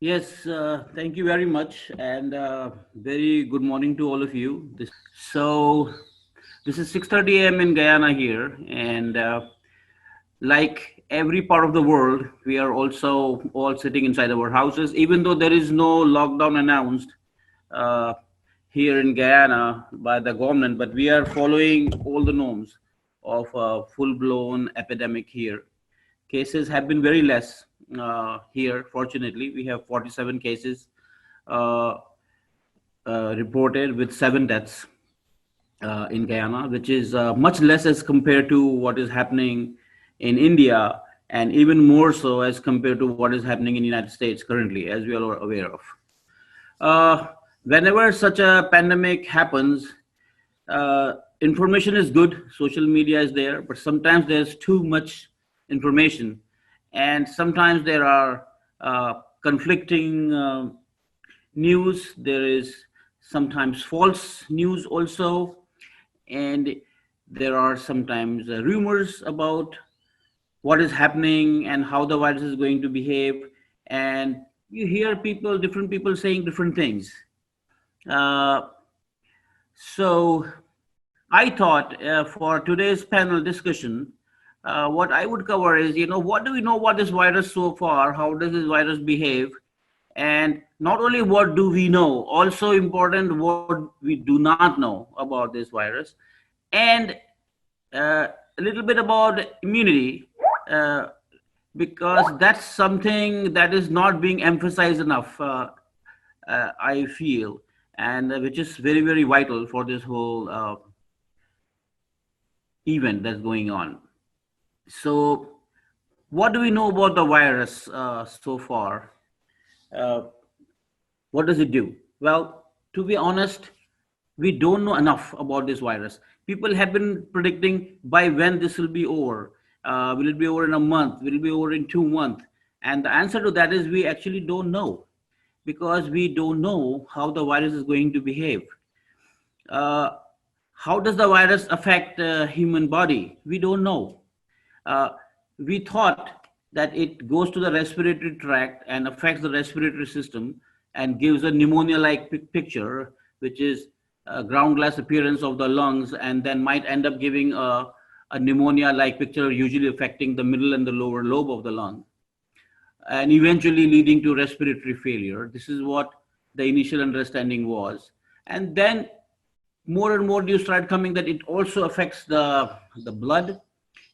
Yes, thank you very much, and very good morning to all of you. So, this is 6:30 a.m. in Guyana here, and like every part of the world, we are also all sitting inside our houses, even though there is no lockdown announced uh, here in Guyana by the government, but we are following all the norms of a full-blown epidemic here. Cases have been very less here. Fortunately, we have 47 cases uh, reported with 7 deaths in Guyana, which is much less as compared to what is happening in India, and even more so as compared to what is happening in the United States currently, as we are aware of. Uh, Whenever such a pandemic happens, information is good, social media is there, but sometimes there's too much information, and sometimes there are conflicting news. There is sometimes false news also, and there are sometimes rumors about what is happening and how the virus is going to behave, and you hear different people saying different things. uh, so I thought for today's panel discussion, what I would cover is, what do we know about this virus so far? How does this virus behave? And not only what do we know, also important what we do not know about this virus, and a little bit about immunity, uh, because that's something that is not being emphasized enough, I feel, and which is very, very vital for this whole event that's going on. So, what do we know about the virus so far? Uh, what does it do? Well, to be honest, we don't know enough about this virus. People have been predicting by when this will be over. Will it be over in a month? Will it be over in 2 months? And the answer to that is we actually don't know, because we don't know how the virus is going to behave. Uh, how does the virus affect the human body? We don't know. Uh, we thought that it goes to the respiratory tract and affects the respiratory system and gives a pneumonia-like picture, which is a ground glass appearance of the lungs, and then might end up giving a pneumonia-like picture, usually affecting the middle and the lower lobe of the lung, and eventually leading to respiratory failure. This is what the initial understanding was. And then more and more news started coming that it also affects the blood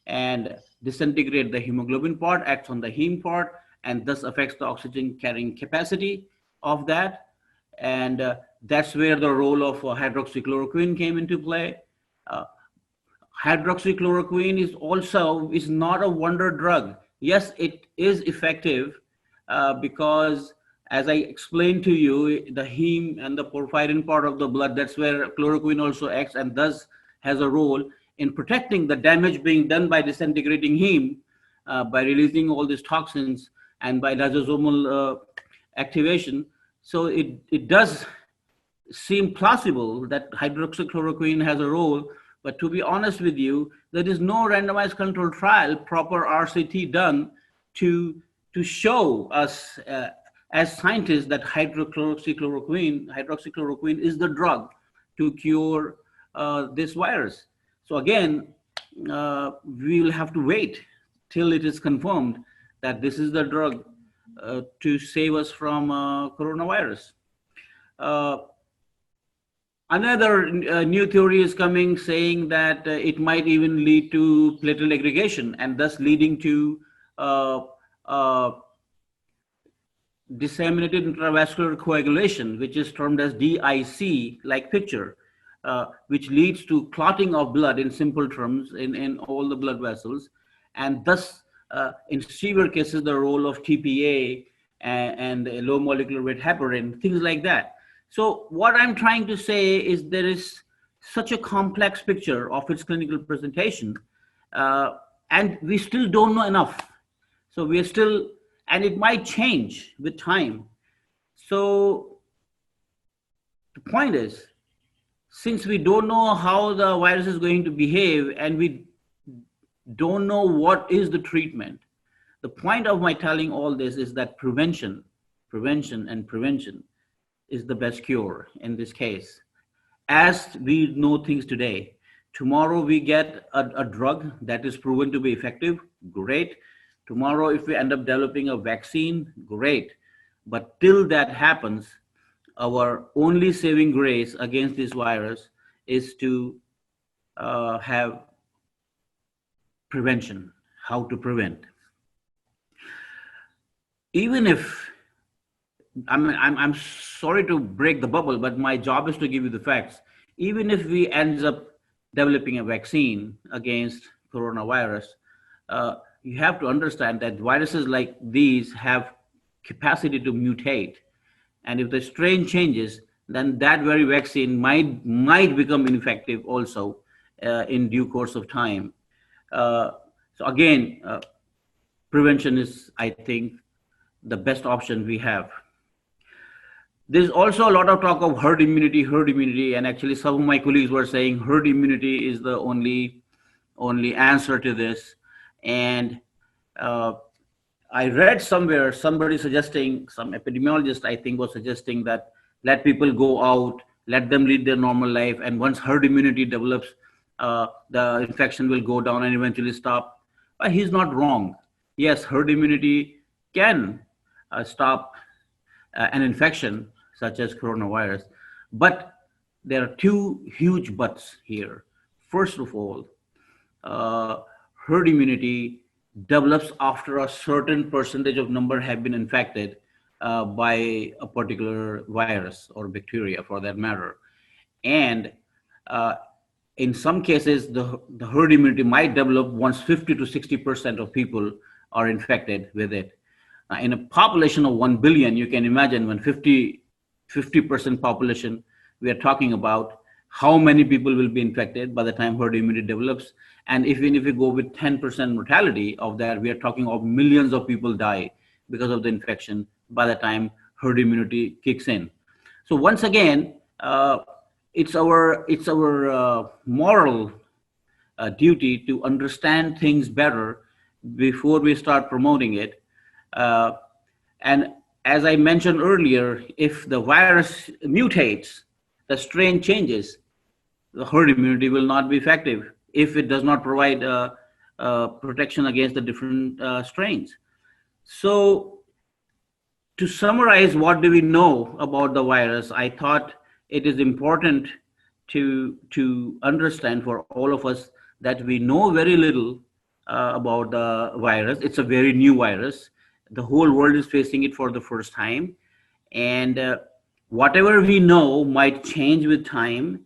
and disintegrate the hemoglobin part, acts on the heme part, and thus affects the oxygen carrying capacity of that. And that's where the role of hydroxychloroquine came into play. Uh, Hydroxychloroquine is not a wonder drug. Yes, it is effective because, as I explained to you, the heme and the porphyrin part of the blood, that's where chloroquine also acts, and thus has a role in protecting the damage being done by disintegrating heme, by releasing all these toxins and by lysosomal activation. So it does seem plausible that hydroxychloroquine has a role, but to be honest with you, there is no randomized controlled trial, proper RCT done to show us as scientists that hydroxychloroquine is the drug to cure this virus. So again, we will have to wait till it is confirmed that this is the drug to save us from coronavirus. Uh, Another new theory is coming saying that it might even lead to platelet aggregation and thus leading to uh, uh, disseminated intravascular coagulation, which is termed as DIC like picture, which leads to clotting of blood in simple terms in all the blood vessels, and thus in severe cases the role of TPA and low molecular weight heparin, things like that. So what I'm trying to say is there is such a complex picture of its clinical presentation, uh, and we still don't know enough. So we are still, and it might change with time. So the point is, since we don't know how the virus is going to behave and we don't know what is the treatment, the point of my telling all this is that prevention prevention and prevention is the best cure in this case. As we know things today, tomorrow we get a drug that is proven to be effective, great. Tomorrow, if we end up developing a vaccine, great. But till that happens, our only saving grace against this virus is to have prevention, how to prevent. Even if I'm sorry to break the bubble, but my job is to give you the facts. Even if we ends up developing a vaccine against coronavirus, you have to understand that viruses like these have capacity to mutate, and if the strain changes, then that very vaccine might become ineffective also in due course of time. Uh, so again, prevention is, I think, the best option we have. There's also a lot of talk of herd immunity, and actually some of my colleagues were saying herd immunity is the only answer to this. And uh, I read somewhere somebody suggesting, some epidemiologist I think was suggesting that let people go out, let them lead their normal life, and once herd immunity develops, the infection will go down and eventually stop. But he's not wrong. Yes, herd immunity can stop an infection such as coronavirus, but there are two huge buts here. First of all, uh, herd immunity develops after a certain percentage of number have been infected by a particular virus or bacteria for that matter. And uh, in some cases, the herd immunity might develop once 50 to 60% of people are infected with it. In a population of 1 billion, you can imagine when 50% population, we are talking about how many people will be infected by the time herd immunity develops. And even if we go with 10% mortality of that, we are talking of millions of people die because of the infection by the time herd immunity kicks in. So once again, it's our moral duty to understand things better before we start promoting it. Uh, and as I mentioned earlier, if the virus mutates, the strain changes, the herd immunity will not be effective if it does not provide protection against the different strains. So, to summarize, what do we know about the virus? I thought it is important to understand for all of us that we know very little about the virus. It's a very new virus. The whole world is facing it for the first time, and whatever we know might change with time,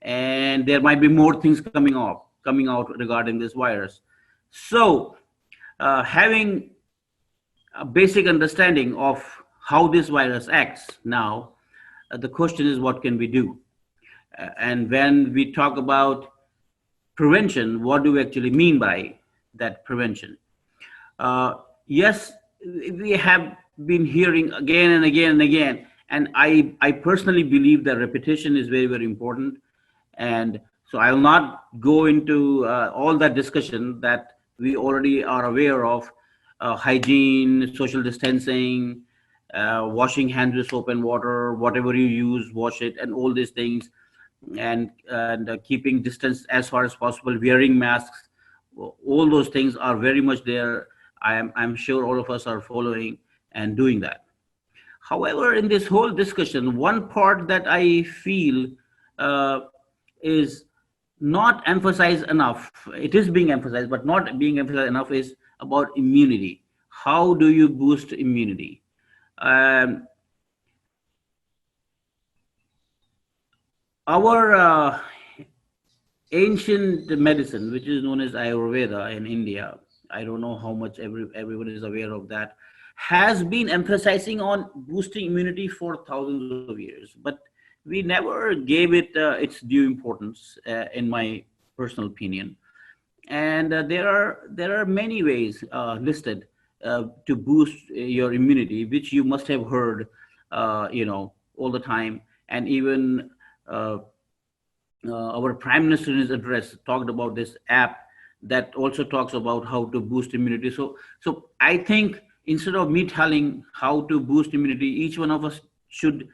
and there might be more things coming out regarding this virus. So, having a basic understanding of how this virus acts now, the question is, what can we do? And when we talk about prevention, what do we actually mean by that prevention? Uh, yes, we have been hearing again and again and again, and I personally believe that repetition is very, very important. And so I will not go into all that discussion that we already are aware of, hygiene, social distancing, washing hands with soap and water, whatever you use, wash it, and all these things, and keeping distance as far as possible, wearing masks. All those things are very much there. I'm sure all of us are following and doing that. However, in this whole discussion, one part that I feel uh, is not emphasized enough, it is being emphasized, but not being emphasized enough, is about immunity. How do you boost immunity? Um, our ancient medicine, which is known as Ayurveda in India, I don't know how much everyone is aware of that, has been emphasizing on boosting immunity for thousands of years, but we never gave it its due importance, in my personal opinion. And there are many ways listed to boost your immunity, which you must have heard, all the time. And even uh, our prime minister in his address talked about this app that also talks about how to boost immunity. So I think instead of me telling how to boost immunity, each one of us should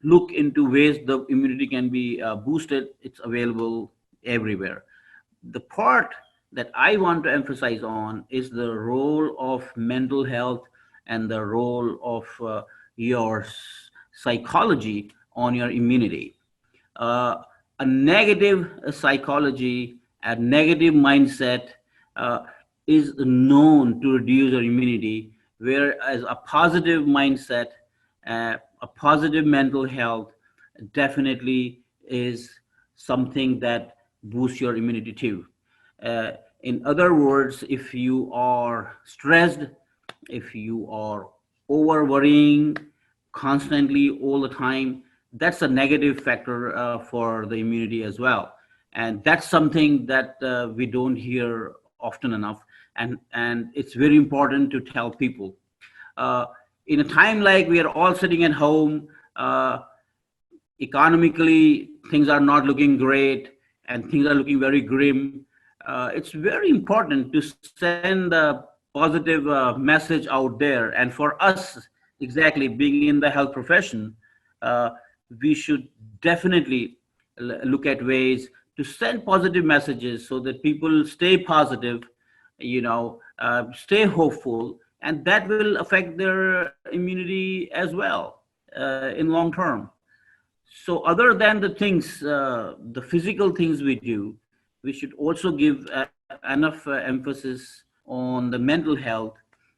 look into ways the immunity can be boosted. It's available everywhere. The part that I want to emphasize on is the role of mental health and the role of your psychology on your immunity. uh, a negative psychology, a negative mindset uh, is known to reduce your immunity, whereas a positive mindset, a positive mental health definitely is something that boosts your immunity too. Uh, in other words, if you are stressed, if you are over worrying constantly all the time, that's a negative factor for the immunity as well. And that's something that we don't hear often enough. And it's very important to tell people. Uh, in a time like we are all sitting at home, economically things are not looking great and things are looking very grim. It's very important to send a positive message out there. And for us, exactly being in the health profession, uh, we should definitely look at ways to send positive messages so that people stay positive, stay hopeful, and that will affect their immunity as well in long term. So, other than the things, the physical things we do, we should also give enough emphasis on the mental health,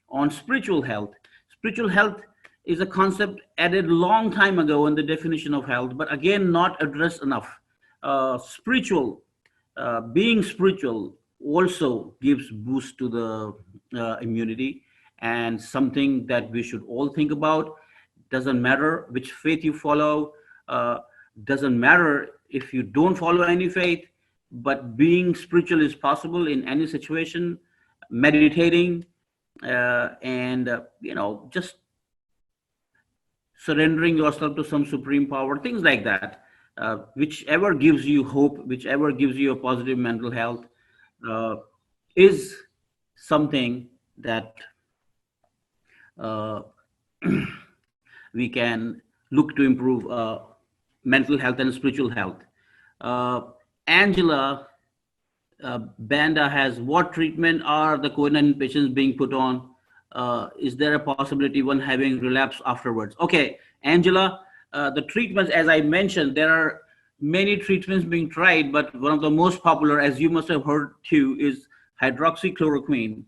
on spiritual health. Spiritual health is a concept added long time ago in the definition of health, but again, not addressed enough. Spiritual, being spiritual also gives boost to the immunity, and something that we should all think about. Doesn't matter which faith you follow, uh, doesn't matter if you don't follow any faith, but being spiritual is possible in any situation. Meditating, and just surrendering yourself to some supreme power, things like that, whichever gives you hope, whichever gives you a positive mental health, uh, is something that uh, we can look to improve mental health and spiritual health. Uh, Angela, Banda has, what treatment are the COVID-19 patients being put on? Is there a possibility one having relapse afterwards? Okay, Angela, the treatments, as I mentioned, there are many treatments being tried, but one of the most popular, as you must have heard too, is hydroxychloroquine,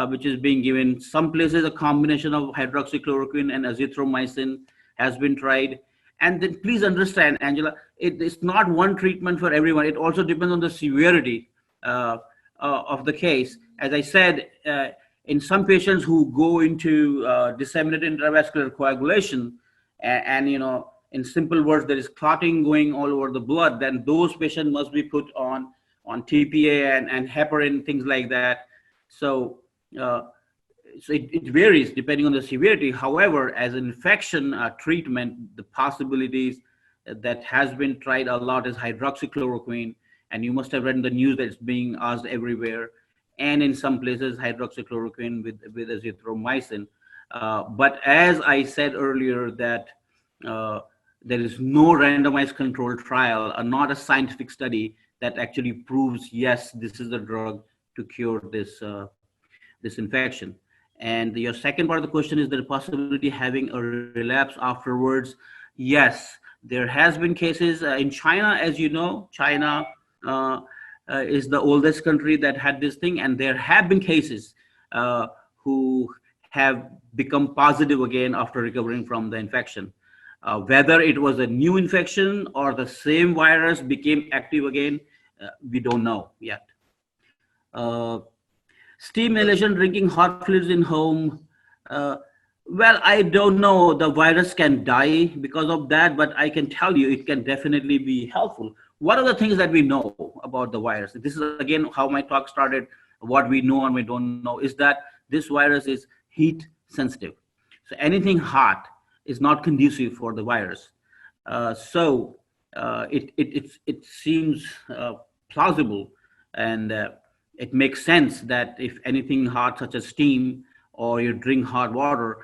which is being given. Some places a combination of hydroxychloroquine and azithromycin has been tried. And then please understand, Angela, it's not one treatment for everyone. It also depends on the severity uh, of the case. As I said, in some patients who go into disseminated intravascular coagulation, and in simple words, there is clotting going all over the blood, then those patients must be put on TPA and heparin, things like that. So, uh, it varies depending on the severity. However, as an infection treatment, the possibilities that has been tried a lot is hydroxychloroquine, and you must have read in the news that it's being asked everywhere, and in some places hydroxychloroquine with azithromycin. But as I said earlier, that uh, there is no randomized controlled trial, not a scientific study that actually proves yes, this is the drug to cure this infection. And your second part of the question is the possibility having a relapse afterwards. Yes, there has been cases in China, as you know. China uh, is the oldest country that had this thing, and there have been cases who have become positive again after recovering from the infection. Whether it was a new infection or the same virus became active again, we don't know yet. Uh, Steam inhalation, drinking hot fluids in home. Uh, well, I don't know. The virus can die because of that, but I can tell you it can definitely be helpful. What are the things that we know about the virus? This is again how my talk started. What we know and we don't know is that this virus is heat sensitive. So anything hot is not conducive for the virus. So it seems plausible, and it makes sense that if anything hot, such as steam or you drink hot water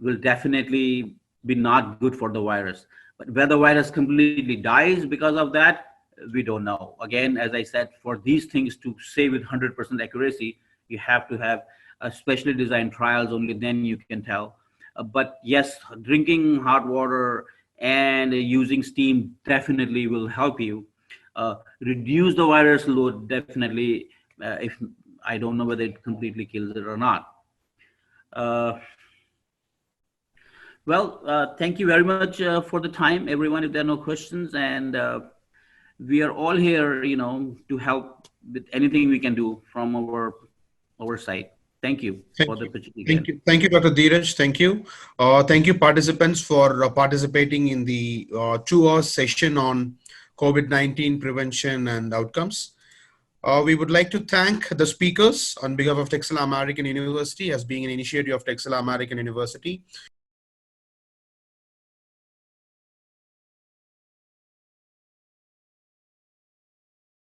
will definitely be not good for the virus. But whether the virus completely dies because of that, we don't know. Again, as I said, for these things to say with 100% accuracy, you have to have specially designed trials. Only then you can tell. But yes, drinking hot water and using steam definitely will help you reduce the virus load. Definitely, if I don't know whether it completely kills it or not. Uh, thank you very much for the time, everyone. If there are no questions, and we are all here, to help with anything we can do from our side. Thank you for Thank the you. opportunity Thank again. you. Thank you, Dr. Dheeraj. Thank you. Thank you, participants, for participating in the 2 hour session on COVID-19 prevention and outcomes. We would like to thank the speakers on behalf of Texila American University as being an initiative of Texila American University.